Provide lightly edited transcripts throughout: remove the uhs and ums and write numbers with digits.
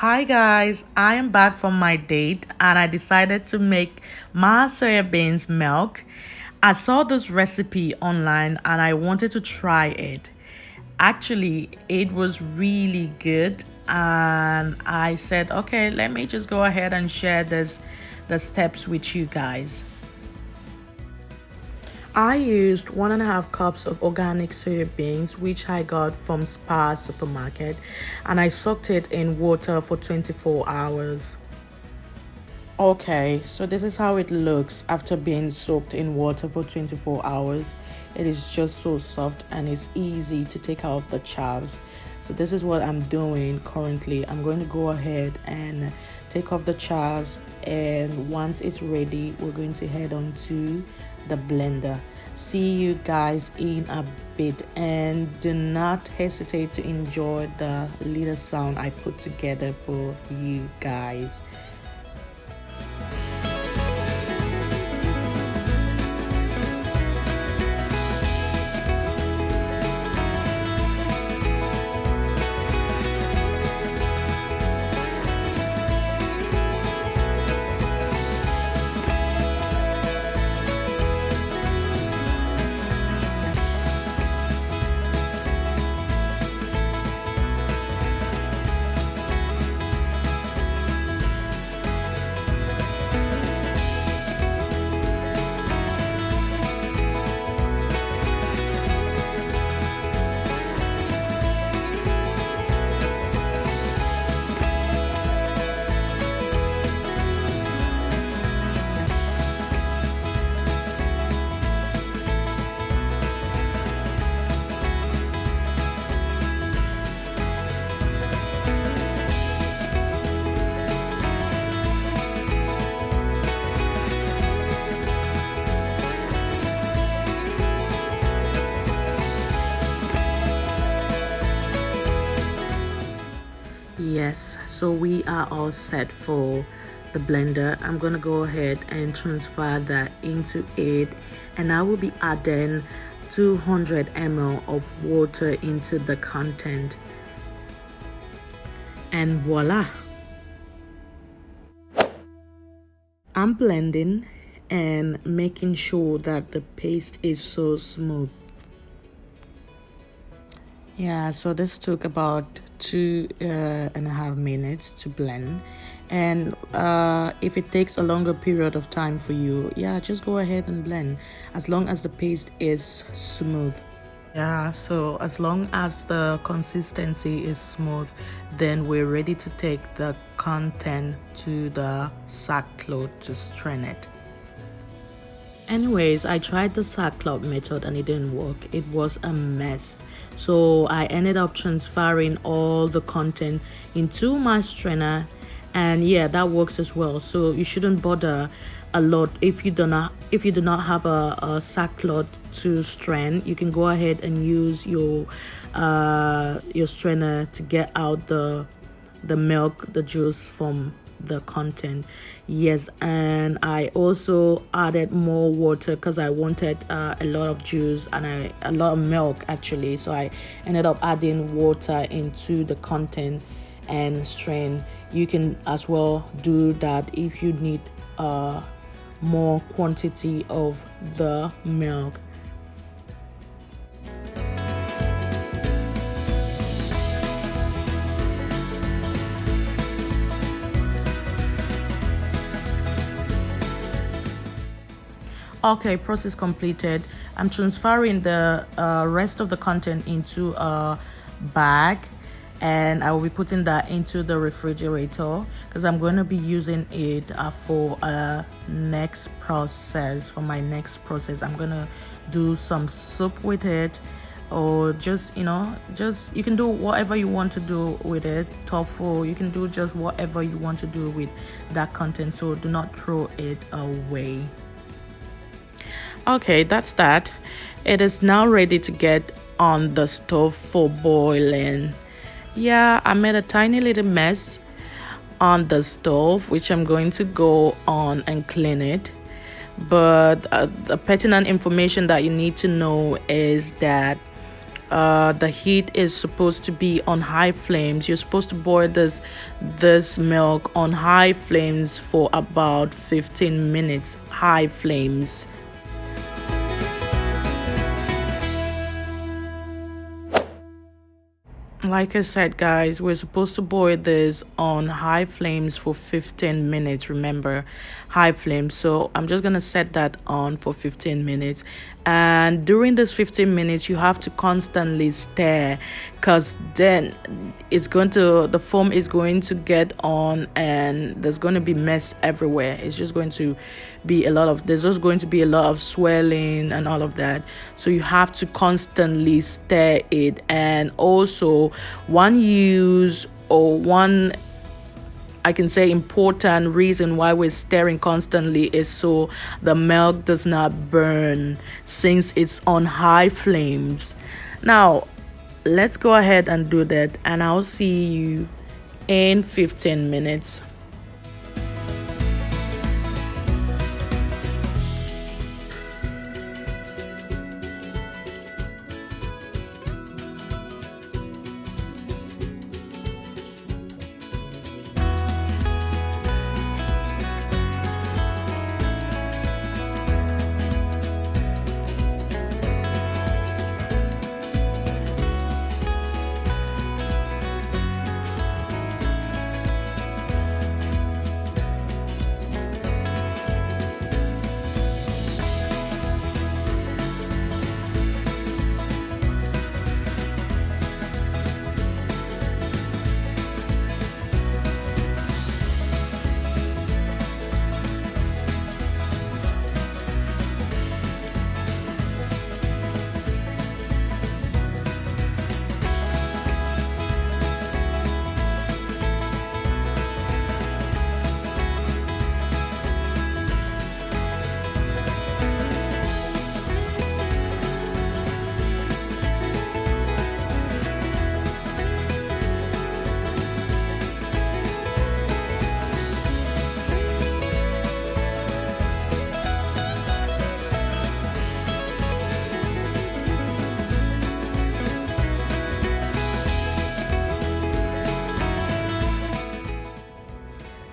Hi guys, I am back from my date and I decided to make my soya beans milk. I saw this recipe online and I wanted to try it. Actually, it was really good and I said, okay, let me just go ahead and share the steps with you guys. I used 1.5 cups of organic soya beans, which I got from Spar supermarket, and I soaked it in water for 24 hours. Okay, so this is how it looks after being soaked in water for 24 hours. It is just so soft and it's easy to take out the chaffs. So this is what I'm doing currently. I'm going to go ahead and take off the chaffs, and once it's ready, we're going to head on to the blender. See you guys in a bit, and do not hesitate to enjoy the little sound I put together for you guys. Yes, so we are all set for the blender. I'm gonna go ahead and transfer that into it, and I will be adding 200 ml of water into the content, and voila, I'm blending and making sure that the paste is so smooth. Yeah, so this took about 2.5 minutes to blend, and if it takes a longer period of time for you, yeah, just go ahead and blend as long as the paste is smooth. Yeah, so as long as the consistency is smooth, then we're ready to take the content to the sackcloth to strain it. Anyways, I tried the sackcloth method and it didn't work. It was a mess. So I ended up transferring all the content into my strainer, and yeah, that works as well. So you shouldn't bother a lot if you do not have a sackcloth to strain. You can go ahead and use your strainer to get out the milk, the juice from the content. Yes, and I also added more water because I wanted a lot of juice and a lot of milk actually, so I ended up adding water into the content and strain. You can as well do that if you need more quantity of the milk. Okay, process completed. I'm transferring the rest of the content into a bag, and I will be putting that into the refrigerator because I'm going to be using it for next process. For my next process, I'm going to do some soup with it, or just you can do whatever you want to do with it. Tofu, you can do just whatever you want to do with that content, so do not throw it away. Okay, that's that. It is now ready to get on the stove for boiling. Yeah, I made a tiny little mess on the stove, which I'm going to go on and clean it. But the pertinent information that you need to know is that The heat is supposed to be on high flames. You're supposed to boil this milk on high flames for about 15 minutes. High flames. Like I said, guys, we're supposed to boil this on high flames for 15 minutes. Remember, high flames. So I'm just going to set that on for 15 minutes. And during this 15 minutes, you have to constantly stir, because then the foam is going to get on and there's going to be mess everywhere. It's just going to be there's just going to be a lot of swelling and all of that. So you have to constantly stir it. And also, one I can say important reason why we're stirring constantly is so the milk does not burn, since it's on high flames. Now, let's go ahead and do that, and I'll see you in 15 minutes.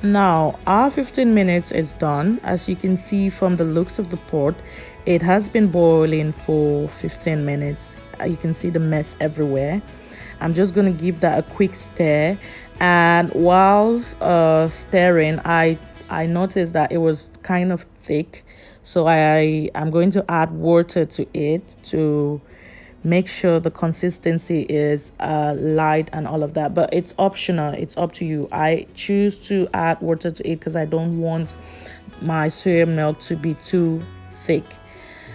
Now, our 15 minutes is done. As you can see from the looks of the pot, it has been boiling for 15 minutes. You can see the mess everywhere. I'm just going to give that a quick stir. And whilst stirring, I noticed that it was kind of thick. So I'm going to add water to it to make sure the consistency is light and all of that, but it's optional. It's up to you. I choose to add water to it because I don't want my soya milk to be too thick.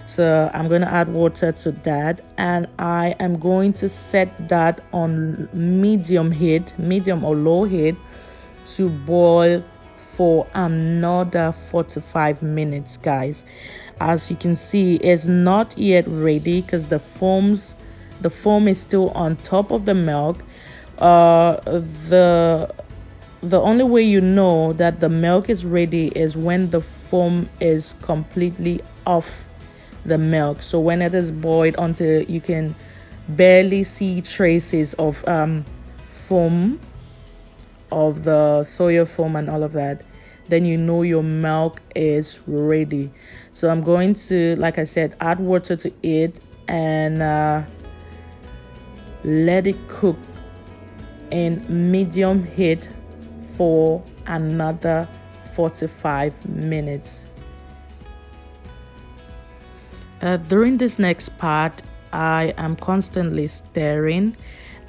So I'm going to add water to that, and I am going to set that on medium or low heat to boil for another 45 minutes, guys. As you can see, it's not yet ready because the foam is still on top of the milk. The only way you know that the milk is ready is when the foam is completely off the milk. So when it is boiled until you can barely see traces of foam, of the soya foam and all of that, then you know your milk is ready. So I'm going to, like I said, add water to it and let it cook in medium heat for another 45 minutes. During this next part, I am constantly stirring.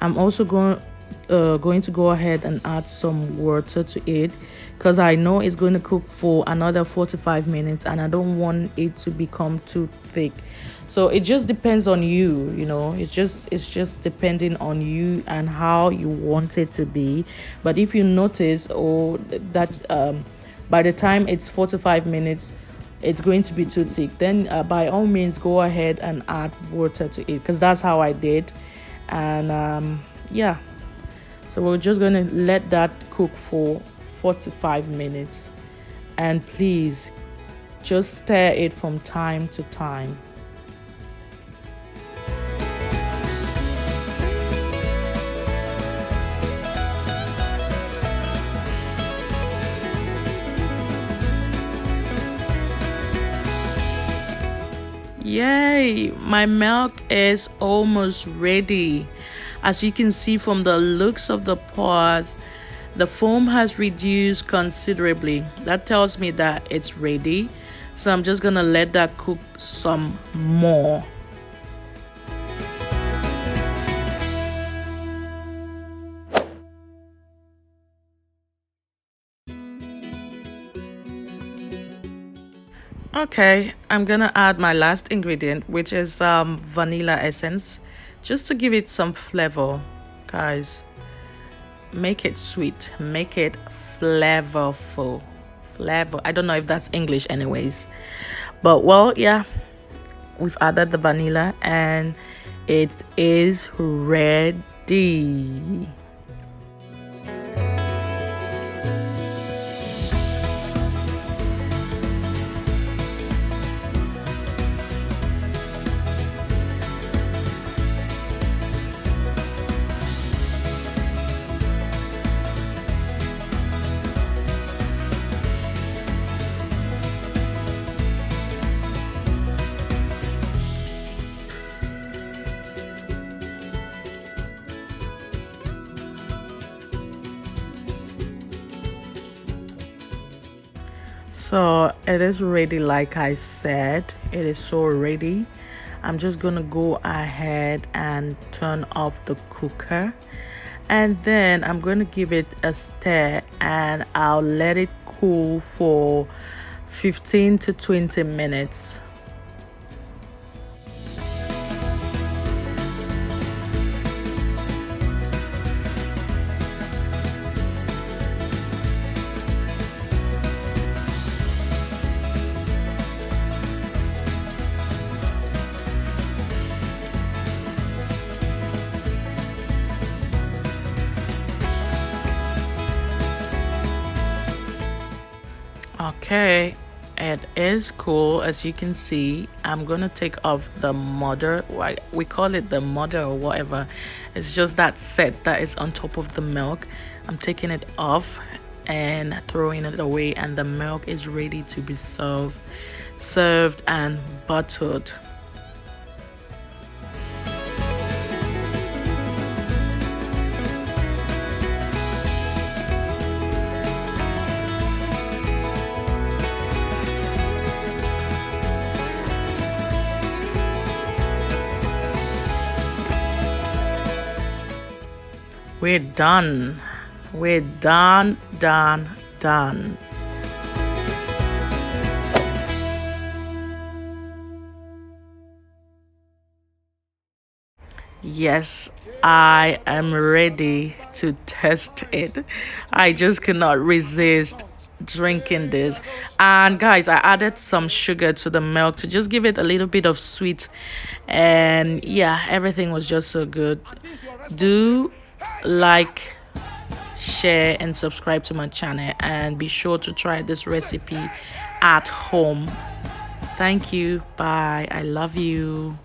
I'm also going to go ahead and add some water to it because I know it's going to cook for another 45 minutes and I don't want it to become too thick. So it just depends on you, it's just depending on you and how you want it to be. But if you notice that by the time it's 45 minutes it's going to be too thick, then by all means go ahead and add water to it, because that's how I did. And yeah, so we're just going to let that cook for 45 minutes, and please just stir it from time to time. Hi, my milk is almost ready. As you can see from the looks of the pot, the foam has reduced considerably. That tells me that it's ready. So I'm just gonna let that cook some more. Okay, I'm gonna add my last ingredient, which is vanilla essence, just to give it some flavor. Guys, make it sweet, make it flavorful. Flavor, I don't know if that's English anyways, but well, yeah, we've added the vanilla and it is ready. So it is ready, like I said, it is so ready. I'm just gonna go ahead and turn off the cooker, and then I'm gonna give it a stir and I'll let it cool for 15 to 20 minutes. Okay, it is cool. As you can see, I'm gonna take off the mother. Why we call it the mother or whatever. It's just that set that is on top of the milk. I'm taking it off and throwing it away, and the milk is ready to be served and buttered. We're done. We're done. Yes, I am ready to test it. I just cannot resist drinking this. And guys, I added some sugar to the milk to just give it a little bit of sweet. And yeah, everything was just so good. Do like, share and subscribe to my channel, and be sure to try this recipe at home. Thank you. Bye. I love you.